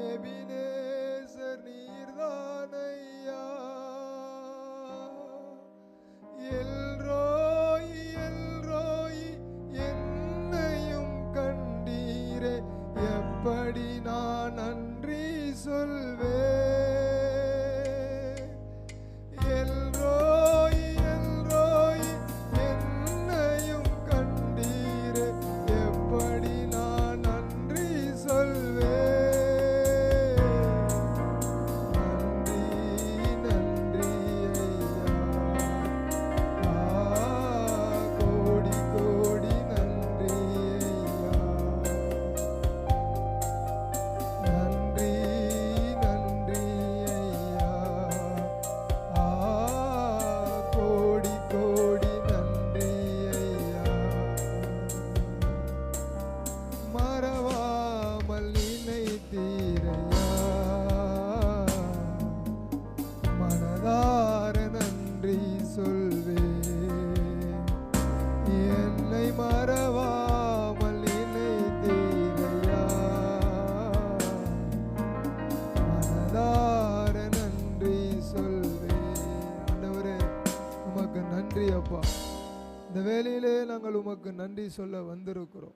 Ebenezer நீர்தானையா, எல்ரோயி எல்ரோயி என்னையும் கண்டீரே, எப்படி நான் நன்றி சொல்வேன். எல்ரோயி எல்ரோயி என்னையும் கண்டீரே, எப்படி நான் நன்றி சொல்வேன். மறவாமல் நினைத்தீரையா, மனதார நன்றி சொல்வேன். என்னை மறவாமல் நினைத்தீரையா, மனதார நன்றி சொல்வேன். ஆண்டவரே உமக்கு நன்றி அப்பா. இந்த வேளையிலே நாங்கள் உமக்கு நன்றி சொல்ல வந்திருக்கிறோம்.